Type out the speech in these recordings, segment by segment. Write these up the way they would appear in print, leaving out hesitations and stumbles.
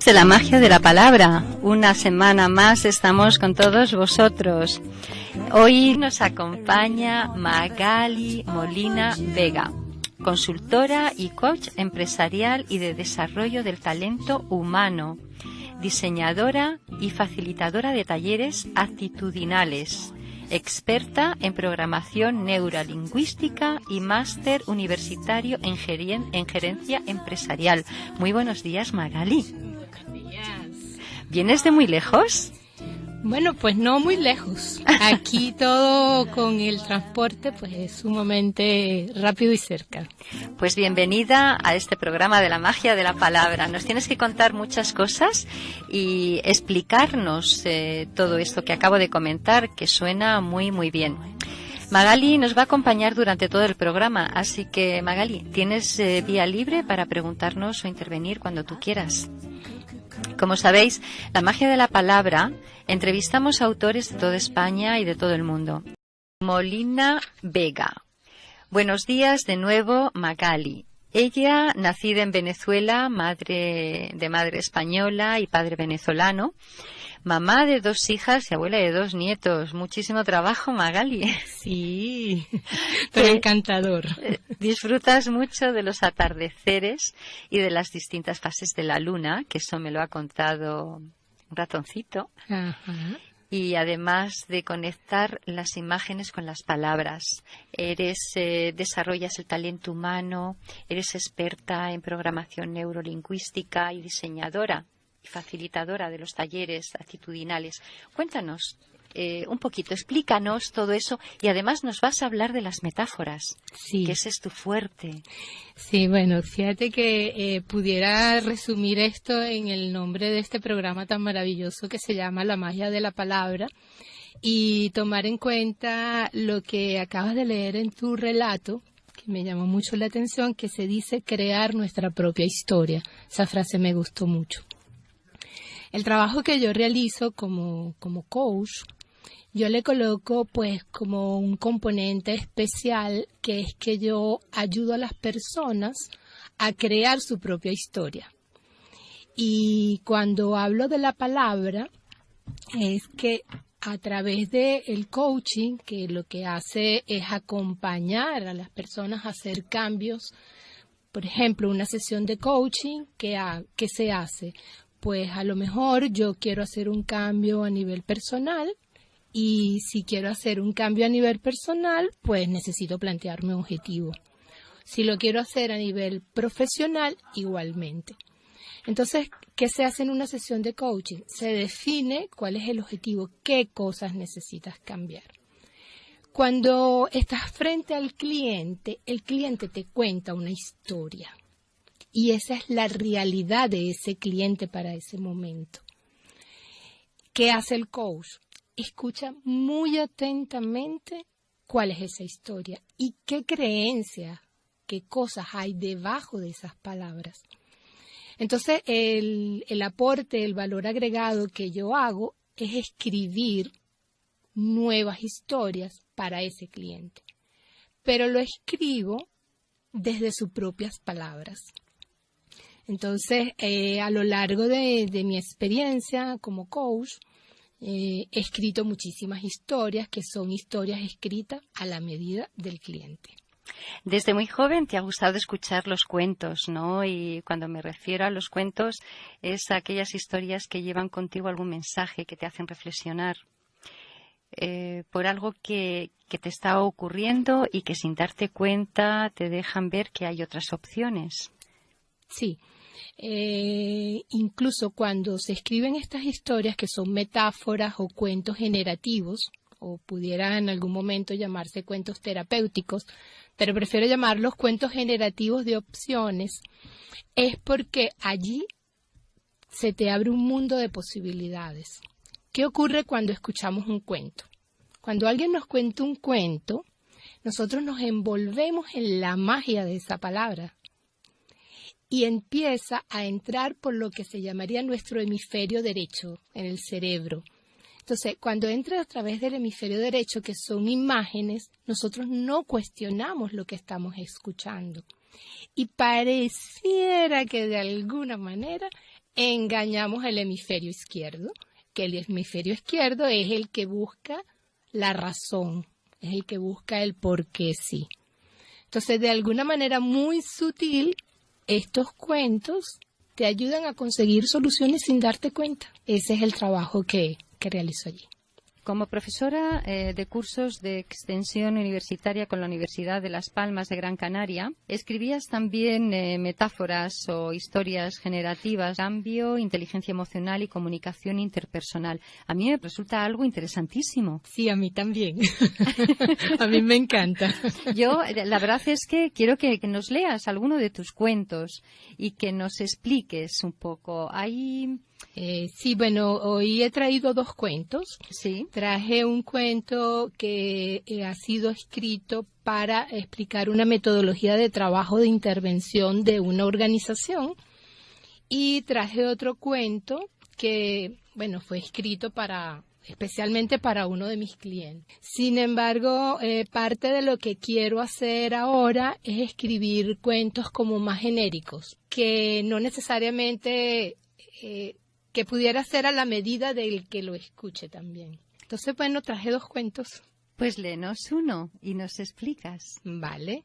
De la magia de la palabra. Una semana más estamos con todos vosotros. Hoy nos acompaña Magali Molina Vega, consultora y coach empresarial y de desarrollo del talento humano, diseñadora y facilitadora de talleres actitudinales, experta en programación neurolingüística y máster universitario en gerencia empresarial. Muy buenos días, Magali. ¿Vienes de muy lejos? Bueno, pues no muy lejos. Aquí todo con el transporte pues es sumamente rápido y cerca. Pues bienvenida a este programa de la magia de la palabra. Nos tienes que contar muchas cosas y explicarnos todo esto que acabo de comentar, que suena muy, muy bien. Magali nos va a acompañar durante todo el programa, así que Magali, tienes vía libre para preguntarnos o intervenir cuando tú quieras. Como sabéis, la magia de la palabra, entrevistamos a autores de toda España y de todo el mundo. Molina Vega. Buenos días de nuevo, Magali. Ella, nacida en Venezuela, madre española y padre venezolano, mamá de 2 hijas y abuela de 2 nietos. Muchísimo trabajo, Magali. Sí, pero encantador. Disfrutas mucho de los atardeceres y de las distintas fases de la luna, que eso me lo ha contado un ratoncito. Ajá. Y además de conectar las imágenes con las palabras. Desarrollas el talento humano, eres experta en programación neurolingüística y diseñadora y facilitadora de los talleres actitudinales. Cuéntanos un poquito, explícanos todo eso y además nos vas a hablar de las metáforas, Sí. que ese es tu fuerte. Sí, bueno, fíjate que pudiera resumir esto en el nombre de este programa tan maravilloso que se llama La magia de la palabra y tomar en cuenta lo que acabas de leer en tu relato, que me llamó mucho la atención, que se dice crear nuestra propia historia. Esa frase me gustó mucho. El trabajo que yo realizo como coach, yo le coloco pues como un componente especial, que es que yo ayudo a las personas a crear su propia historia. Y cuando hablo de la palabra, es que a través del coaching, que lo que hace es acompañar a las personas a hacer cambios. Por ejemplo, una sesión de coaching, ¿qué se hace? Pues a lo mejor yo quiero hacer un cambio a nivel personal y si quiero hacer un cambio a nivel personal, pues necesito plantearme un objetivo. Si lo quiero hacer a nivel profesional, igualmente. Entonces, ¿qué se hace en una sesión de coaching? Se define cuál es el objetivo, qué cosas necesitas cambiar. Cuando estás frente al cliente, el cliente te cuenta una historia. Y esa es la realidad de ese cliente para ese momento. ¿Qué hace el coach? Escucha muy atentamente cuál es esa historia y qué creencias, qué cosas hay debajo de esas palabras. Entonces, el aporte, el valor agregado que yo hago es escribir nuevas historias para ese cliente. Pero lo escribo desde sus propias palabras. Entonces, a lo largo de mi experiencia como coach, he escrito muchísimas historias que son historias escritas a la medida del cliente. Desde muy joven te ha gustado escuchar los cuentos, ¿no? Y cuando me refiero a los cuentos, es a aquellas historias que llevan contigo algún mensaje, que te hacen reflexionar por algo que te está ocurriendo y que sin darte cuenta te dejan ver que hay otras opciones. Sí. Incluso cuando se escriben estas historias que son metáforas o cuentos generativos, o pudiera en algún momento llamarse cuentos terapéuticos, pero prefiero llamarlos cuentos generativos de opciones, es porque allí se te abre un mundo de posibilidades. ¿Qué ocurre cuando escuchamos un cuento? Cuando alguien nos cuenta un cuento, nosotros nos envolvemos en la magia de esa palabra y empieza a entrar por lo que se llamaría nuestro hemisferio derecho en el cerebro. Entonces, cuando entra a través del hemisferio derecho, que son imágenes, nosotros no cuestionamos lo que estamos escuchando. y pareciera que de alguna manera engañamos el hemisferio izquierdo, que el hemisferio izquierdo es el que busca la razón, es el que busca el por qué sí. Entonces, de alguna manera muy sutil, estos cuentos te ayudan a conseguir soluciones sin darte cuenta. Ese es el trabajo que realizo allí. Como profesora de cursos de extensión universitaria con la Universidad de Las Palmas de Gran Canaria, escribías también metáforas o historias generativas, cambio, inteligencia emocional y comunicación interpersonal. A mí me resulta algo interesantísimo. Sí, a mí también. A mí me encanta. Yo, la verdad es que quiero que nos leas alguno de tus cuentos y que nos expliques un poco. Sí, bueno, hoy he traído 2 cuentos. Sí. Traje un cuento que ha sido escrito para explicar una metodología de trabajo de intervención de una organización. Y traje otro cuento que, bueno, fue escrito especialmente para uno de mis clientes. Sin embargo, parte de lo que quiero hacer ahora es escribir cuentos como más genéricos, que no necesariamente que pudiera ser a la medida del que lo escuche también. Entonces, bueno, traje 2 cuentos. Pues léenos uno y nos explicas. Vale.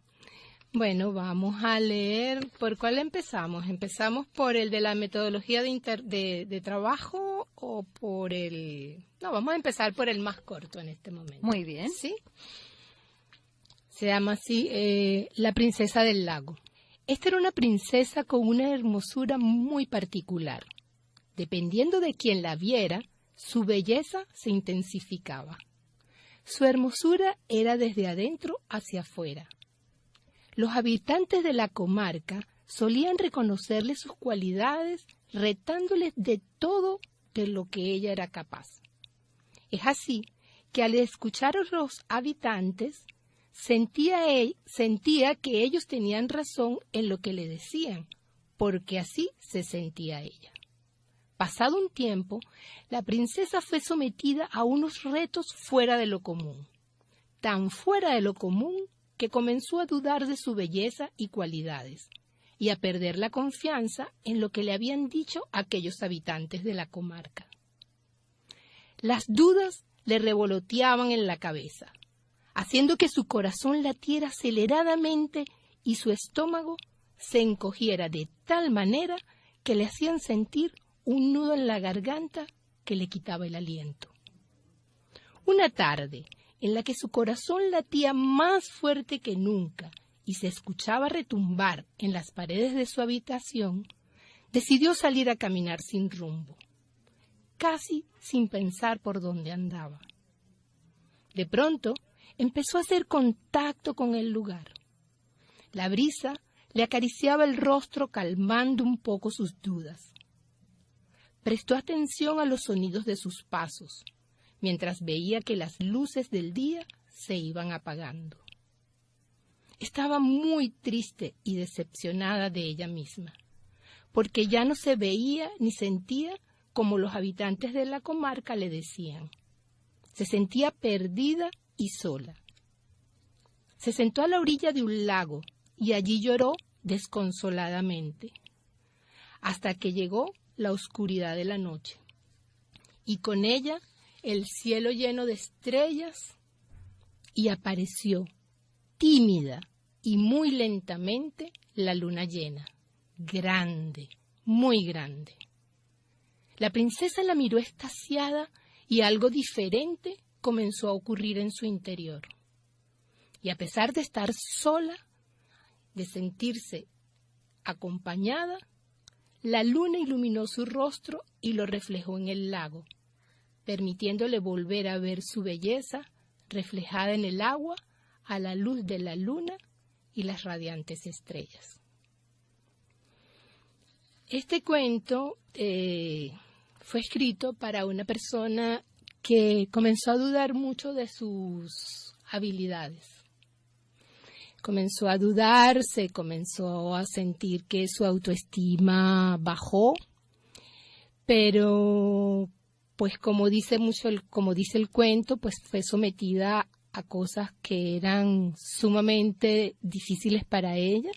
Bueno, vamos a leer. ¿Por cuál empezamos? ¿Empezamos por el de la metodología de trabajo o por el...? No, vamos a empezar por el más corto en este momento. Muy bien. ¿Sí? Se llama así, La princesa del lago. Esta era una princesa con una hermosura muy particular. Dependiendo de quien la viera, su belleza se intensificaba. Su hermosura era desde adentro hacia afuera. Los habitantes de la comarca solían reconocerle sus cualidades, retándoles de todo de lo que ella era capaz. Es así que al escuchar a los habitantes, sentía que ellos tenían razón en lo que le decían, porque así se sentía ella. Pasado un tiempo, la princesa fue sometida a unos retos fuera de lo común, tan fuera de lo común que comenzó a dudar de su belleza y cualidades, y a perder la confianza en lo que le habían dicho aquellos habitantes de la comarca. Las dudas le revoloteaban en la cabeza, haciendo que su corazón latiera aceleradamente y su estómago se encogiera de tal manera que le hacían sentir un nudo en la garganta que le quitaba el aliento. Una tarde, en la que su corazón latía más fuerte que nunca y se escuchaba retumbar en las paredes de su habitación, decidió salir a caminar sin rumbo, casi sin pensar por dónde andaba. De pronto, empezó a hacer contacto con el lugar. La brisa le acariciaba el rostro calmando un poco sus dudas. Prestó atención a los sonidos de sus pasos, mientras veía que las luces del día se iban apagando. Estaba muy triste y decepcionada de ella misma, porque ya no se veía ni sentía como los habitantes de la comarca le decían. Se sentía perdida y sola. Se sentó a la orilla de un lago y allí lloró desconsoladamente, hasta que llegó la oscuridad de la noche, y con ella el cielo lleno de estrellas, y apareció, tímida y muy lentamente, la luna llena, grande, muy grande. La princesa la miró extasiada y algo diferente comenzó a ocurrir en su interior. Y a pesar de estar sola, de sentirse acompañada, la luna iluminó su rostro y lo reflejó en el lago, permitiéndole volver a ver su belleza reflejada en el agua a la luz de la luna y las radiantes estrellas. Este cuento fue escrito para una persona que comenzó a dudar mucho de sus habilidades. Comenzó a dudar, se comenzó a sentir que su autoestima bajó, pero pues como dice el cuento, pues fue sometida a cosas que eran sumamente difíciles para ella,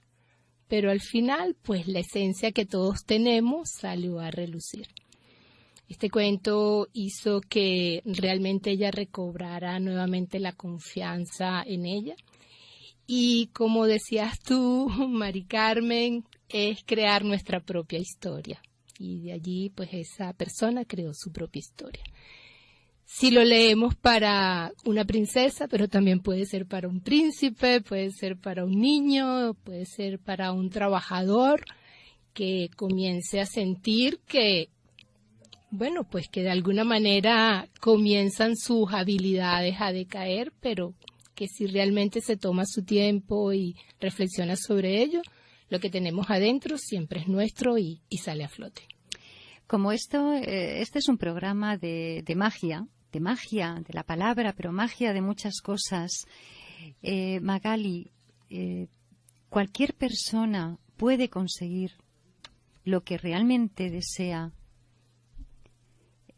pero al final, pues la esencia que todos tenemos salió a relucir. Este cuento hizo que realmente ella recobrara nuevamente la confianza en ella. Y como decías tú, Mari Carmen, es crear nuestra propia historia. Y de allí, pues esa persona creó su propia historia. Si lo leemos para una princesa, pero también puede ser para un príncipe, puede ser para un niño, puede ser para un trabajador que comience a sentir que, bueno, pues que de alguna manera comienzan sus habilidades a decaer, pero que si realmente se toma su tiempo y reflexiona sobre ello, lo que tenemos adentro siempre es nuestro y sale a flote. Como este es un programa de magia, de la palabra, pero magia de muchas cosas. Magali, cualquier persona puede conseguir lo que realmente desea.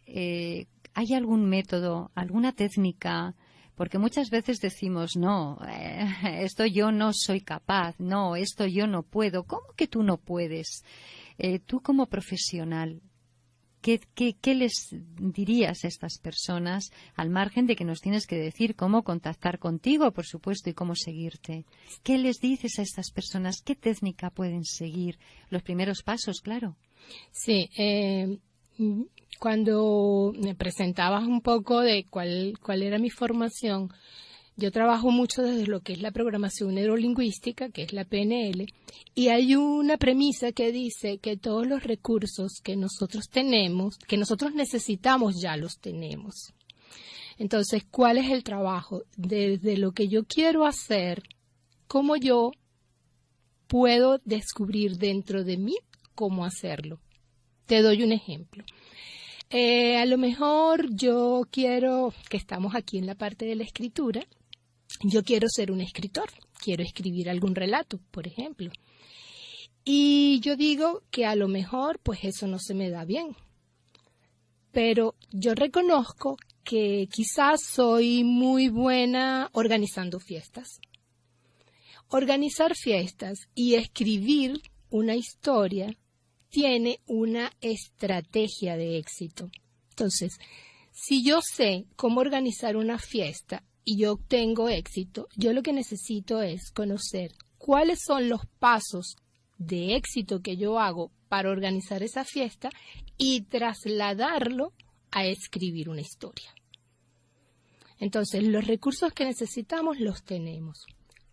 ¿Hay algún método, alguna técnica? Porque muchas veces decimos, no, esto yo no soy capaz, no, esto yo no puedo. ¿Cómo que tú no puedes? Tú como profesional, ¿Qué les dirías a estas personas, al margen de que nos tienes que decir cómo contactar contigo, por supuesto, y cómo seguirte? ¿Qué les dices a estas personas? ¿Qué técnica pueden seguir? Los primeros pasos, claro. Sí, cuando me presentabas un poco de cuál era mi formación, yo trabajo mucho desde lo que es la programación neurolingüística, que es la PNL, y hay una premisa que dice que todos los recursos que nosotros tenemos, que nosotros necesitamos, ya los tenemos. Entonces, ¿cuál es el trabajo? Desde lo que yo quiero hacer, cómo yo puedo descubrir dentro de mí cómo hacerlo. Te doy un ejemplo. A lo mejor yo quiero, que estamos aquí en la parte de la escritura, yo quiero ser un escritor, quiero escribir algún relato, por ejemplo. Y yo digo que a lo mejor pues eso no se me da bien. Pero yo reconozco que quizás soy muy buena organizando fiestas. Organizar fiestas y escribir una historia tiene una estrategia de éxito. Entonces, si yo sé cómo organizar una fiesta y yo tengo éxito, yo lo que necesito es conocer cuáles son los pasos de éxito que yo hago para organizar esa fiesta y trasladarlo a escribir una historia. Entonces, los recursos que necesitamos los tenemos.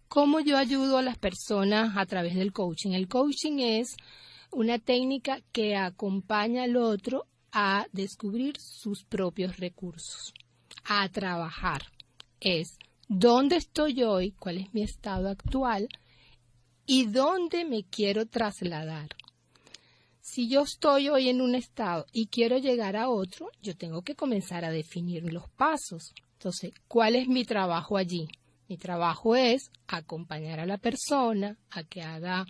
¿Cómo yo ayudo a las personas a través del coaching? El coaching es una técnica que acompaña al otro a descubrir sus propios recursos, a trabajar. Es dónde estoy hoy, cuál es mi estado actual y dónde me quiero trasladar. Si yo estoy hoy en un estado y quiero llegar a otro, yo tengo que comenzar a definir los pasos. Entonces, ¿cuál es mi trabajo allí? Mi trabajo es acompañar a la persona a que haga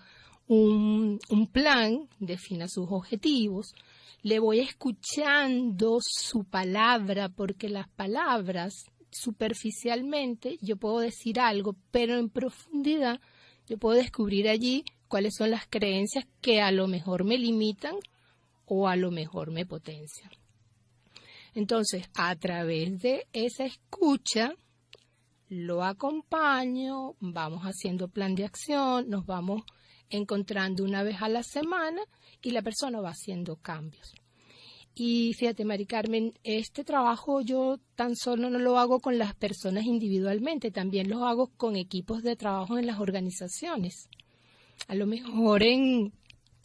un plan, defina sus objetivos. Le voy escuchando su palabra, porque las palabras superficialmente yo puedo decir algo, pero en profundidad yo puedo descubrir allí cuáles son las creencias que a lo mejor me limitan o a lo mejor me potencian. Entonces, a través de esa escucha, lo acompaño, vamos haciendo plan de acción, nos vamos encontrando una vez a la semana y la persona va haciendo cambios. Y fíjate, Mari Carmen, este trabajo yo tan solo no lo hago con las personas individualmente, también lo hago con equipos de trabajo en las organizaciones. A lo mejor en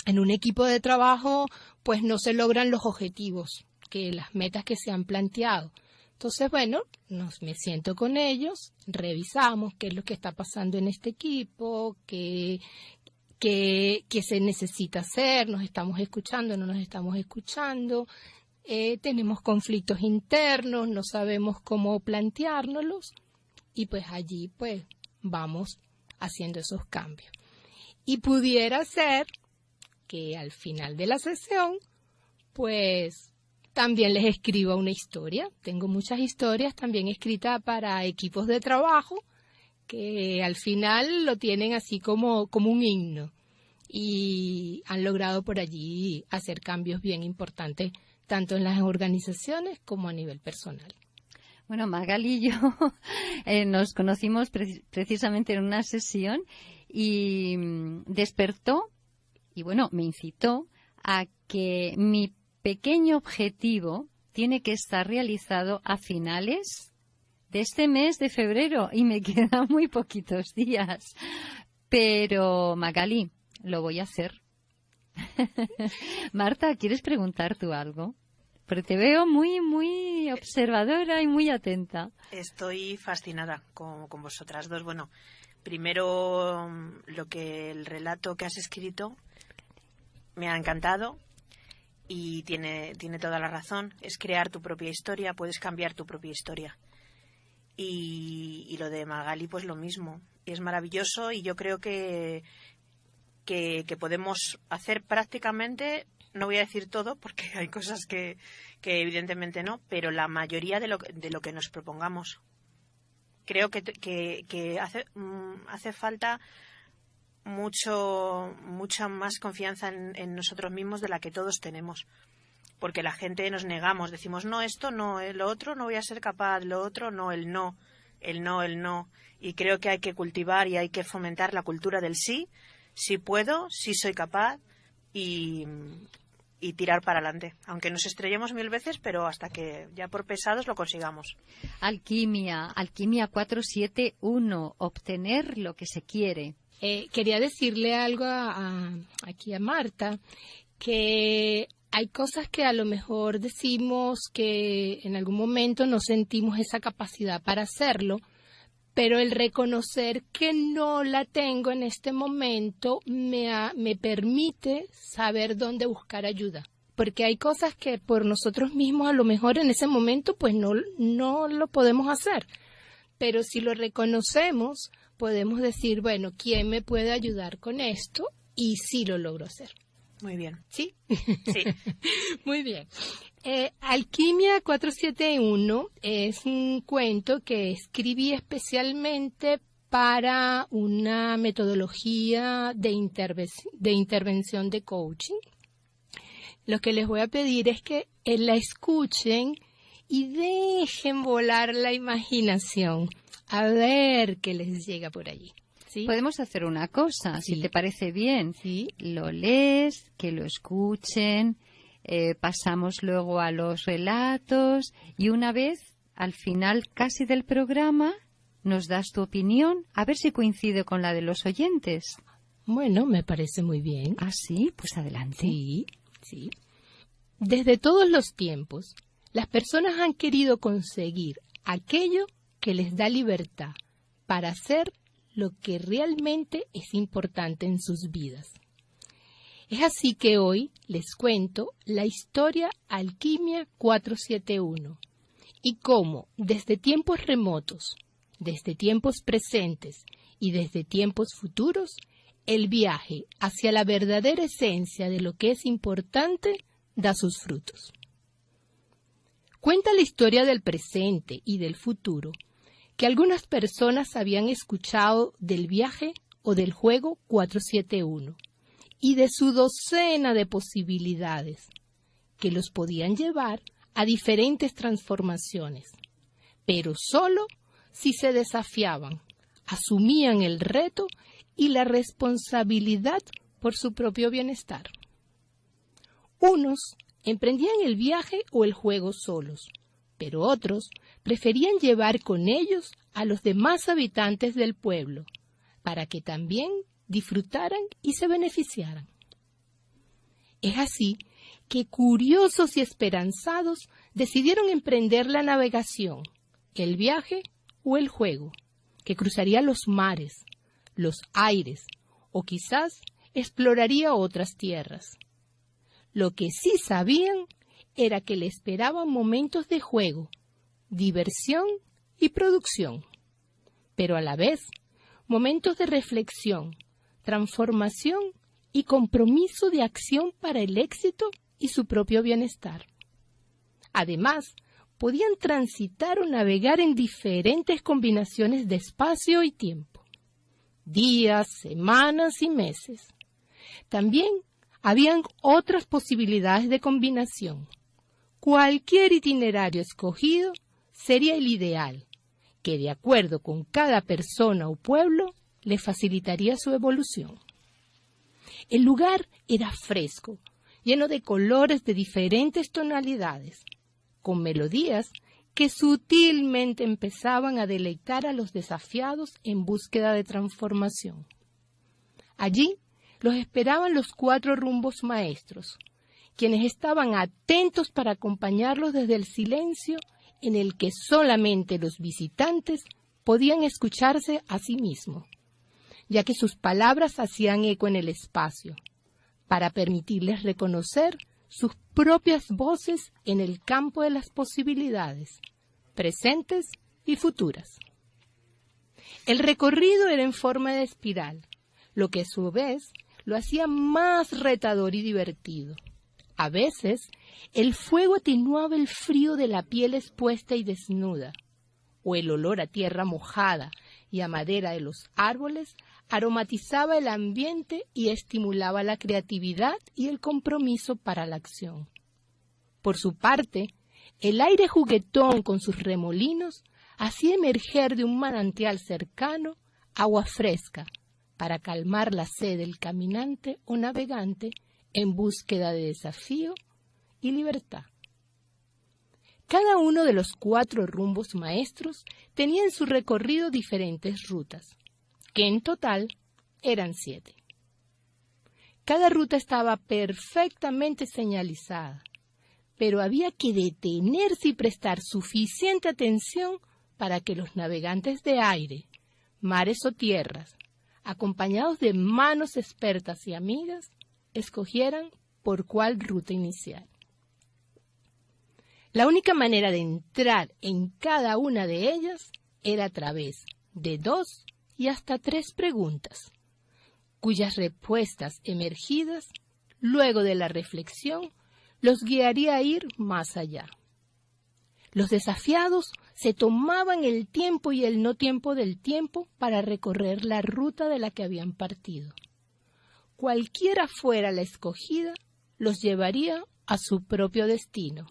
un equipo de trabajo pues no se logran los objetivos, las metas que se han planteado. Entonces, bueno, me siento con ellos, revisamos qué es lo que está pasando en este equipo, qué se necesita hacer, nos estamos escuchando, no nos estamos escuchando, tenemos conflictos internos, no sabemos cómo planteárnoslos y pues allí pues vamos haciendo esos cambios. Y pudiera ser que al final de la sesión pues también les escriba una historia. Tengo muchas historias también escritas para equipos de trabajo que al final lo tienen así como un himno. y han logrado por allí hacer cambios bien importantes, tanto en las organizaciones como a nivel personal. Bueno, Magali y yo nos conocimos precisamente en una sesión y despertó y bueno, me incitó a que mi pequeño objetivo tiene que estar realizado a finales de este mes de febrero y me quedan muy poquitos días. Pero, Magali, lo voy a hacer. Marta, ¿quieres preguntar tú algo? Porque te veo muy observadora y muy atenta. Estoy fascinada con vosotras dos. Bueno, primero el relato que has escrito me ha encantado y tiene toda la razón. Es crear tu propia historia, puedes cambiar tu propia historia. Y lo de Magali, pues lo mismo. Y es maravilloso y yo creo que podemos hacer prácticamente, no voy a decir todo porque hay cosas que evidentemente no, pero la mayoría de lo que nos propongamos. Creo que hace falta mucha más confianza en nosotros mismos de la que todos tenemos. Porque la gente nos negamos, decimos, no, esto no, lo otro no voy a ser capaz, lo otro no, el no. Y creo que hay que cultivar y hay que fomentar la cultura del sí puedo, sí soy capaz y tirar para adelante. Aunque nos estrellemos 1000 veces, pero hasta que ya por pesados lo consigamos. Alquimia 471, obtener lo que se quiere. Quería decirle algo aquí a Marta, que hay cosas que a lo mejor decimos que en algún momento no sentimos esa capacidad para hacerlo, pero el reconocer que no la tengo en este momento me permite saber dónde buscar ayuda. Porque hay cosas que por nosotros mismos a lo mejor en ese momento pues no lo podemos hacer. Pero si lo reconocemos, podemos decir, bueno, ¿quién me puede ayudar con esto? Y sí lo logro hacer. Muy bien. ¿Sí? Sí. Muy bien. Alquimia 471 es un cuento que escribí especialmente para una metodología de intervención de coaching. Lo que les voy a pedir es que la escuchen y dejen volar la imaginación a ver qué les llega por allí. ¿Sí? Podemos hacer una cosa, Sí. si te parece bien. Sí. Lo lees, que lo escuchen, pasamos luego a los relatos y una vez, al final casi del programa, nos das tu opinión, a ver si coincide con la de los oyentes. Bueno, me parece muy bien. ¿Ah, sí? Pues adelante. Sí, sí. Desde todos los tiempos, las personas han querido conseguir aquello que les da libertad para hacer lo que realmente es importante en sus vidas. Es así que hoy les cuento la historia Alquimia 471 y cómo desde tiempos remotos, desde tiempos presentes y desde tiempos futuros, el viaje hacia la verdadera esencia de lo que es importante da sus frutos. Cuenta la historia del presente y del futuro, que algunas personas habían escuchado del viaje o del juego 471 y de su docena de posibilidades que los podían llevar a diferentes transformaciones, pero solo si se desafiaban, asumían el reto y la responsabilidad por su propio bienestar. Unos emprendían el viaje o el juego solos, pero otros preferían llevar con ellos a los demás habitantes del pueblo, para que también disfrutaran y se beneficiaran. Es así que curiosos y esperanzados decidieron emprender la navegación, el viaje o el juego, que cruzaría los mares, los aires o quizás exploraría otras tierras. Lo que sí sabían era que le esperaban momentos de juego, diversión y producción, pero a la vez momentos de reflexión, transformación y compromiso de acción para el éxito y su propio bienestar. Además, podían transitar o navegar en diferentes combinaciones de espacio y tiempo, días, semanas y meses, También habían otras posibilidades de combinación. Cualquier itinerario escogido sería el ideal, que de acuerdo con cada persona o pueblo le facilitaría su evolución. El lugar era fresco, lleno de colores de diferentes tonalidades, con melodías que sutilmente empezaban a deleitar a los desafiados en búsqueda de transformación. Allí los esperaban los 4 rumbos maestros, quienes estaban atentos para acompañarlos desde el silencio en el que solamente los visitantes podían escucharse a sí mismos, ya que sus palabras hacían eco en el espacio, para permitirles reconocer sus propias voces en el campo de las posibilidades, presentes y futuras. El recorrido era en forma de espiral, lo que a su vez lo hacía más retador y divertido. A veces, el fuego atenuaba el frío de la piel expuesta y desnuda, o el olor a tierra mojada y a madera de los árboles aromatizaba el ambiente y estimulaba la creatividad y el compromiso para la acción. Por su parte, el aire juguetón con sus remolinos hacía emerger de un manantial cercano agua fresca para calmar la sed del caminante o navegante en búsqueda de desafío y libertad. Cada uno de los 4 rumbos maestros tenía en su recorrido diferentes rutas, que en total eran 7. Cada ruta estaba perfectamente señalizada, pero había que detenerse y prestar suficiente atención para que los navegantes de aire, mares o tierras, acompañados de manos expertas y amigas, escogieran por cuál ruta iniciar. La única manera de entrar en cada una de ellas era a través de 2 y hasta 3 preguntas, cuyas respuestas emergidas, luego de la reflexión, los guiaría a ir más allá. Los desafiados se tomaban el tiempo y el no tiempo del tiempo para recorrer la ruta de la que habían partido. Cualquiera fuera la escogida, los llevaría a su propio destino,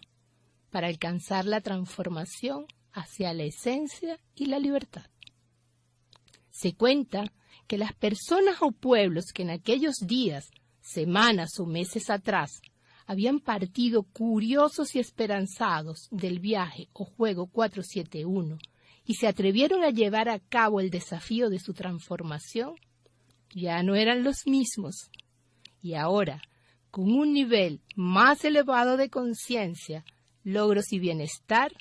para alcanzar la transformación hacia la esencia y la libertad. Se cuenta que las personas o pueblos que en aquellos días, semanas o meses atrás, habían partido curiosos y esperanzados del viaje o juego 471 y se atrevieron a llevar a cabo el desafío de su transformación, ya no eran los mismos. Y ahora, con un nivel más elevado de conciencia, logros y bienestar,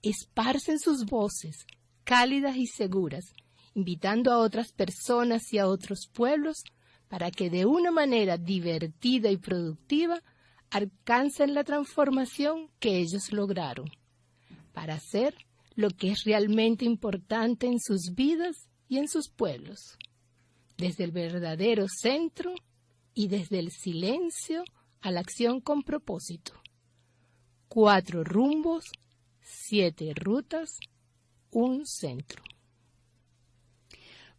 esparcen sus voces, cálidas y seguras, invitando a otras personas y a otros pueblos para que de una manera divertida y productiva alcancen la transformación que ellos lograron, para hacer lo que es realmente importante en sus vidas y en sus pueblos, desde el verdadero centro y desde el silencio a la acción con propósito. 4 rumbos, 7 rutas, un centro.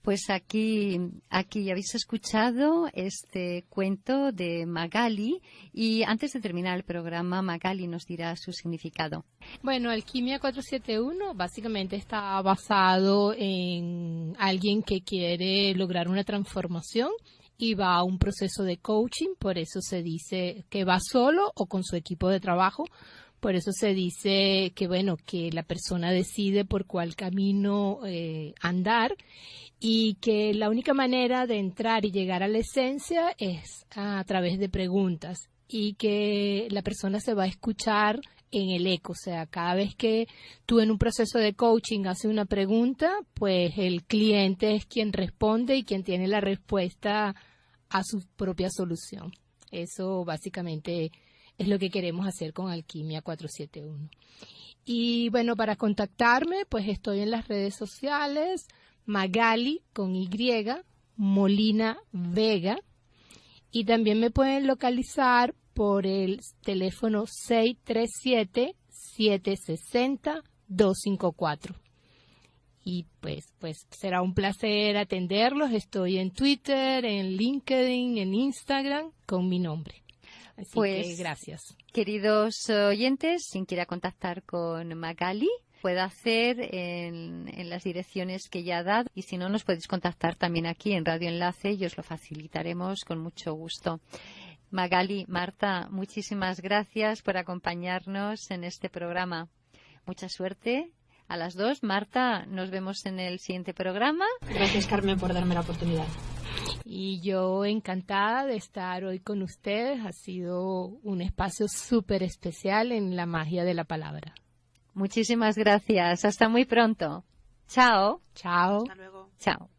Pues aquí habéis escuchado este cuento de Magali y antes de terminar el programa, Magali nos dirá su significado. Bueno, Alquimia 471 básicamente está basado en alguien que quiere lograr una transformación y va a un proceso de coaching, por eso se dice que va solo o con su equipo de trabajo. Por eso se dice que, bueno, que la persona decide por cuál camino andar y que la única manera de entrar y llegar a la esencia es a través de preguntas y que la persona se va a escuchar en el eco. O sea, cada vez que tú en un proceso de coaching haces una pregunta, pues el cliente es quien responde y quien tiene la respuesta a su propia solución. Eso básicamente es lo que queremos hacer con Alquimia 471. Y bueno, para contactarme, pues estoy en las redes sociales, Magali con Y, Molina Vega, y también me pueden localizar por el teléfono 637-760-254. y pues será un placer atenderlos. Estoy en Twitter, en LinkedIn, en Instagram con mi nombre. Así que gracias. Queridos oyentes, quien quiera contactar con Magali, puede hacer en las direcciones que ya ha dado, y si no, nos podéis contactar también aquí en Radio Enlace y os lo facilitaremos con mucho gusto. Magali, Marta, muchísimas gracias por acompañarnos en este programa. Mucha suerte a las dos. Marta, nos vemos en el siguiente programa. Gracias, Carmen, por darme la oportunidad. Y yo encantada de estar hoy con ustedes. Ha sido un espacio súper especial en la magia de la palabra. Muchísimas gracias. Hasta muy pronto. Chao. Chao. Hasta luego. Chao.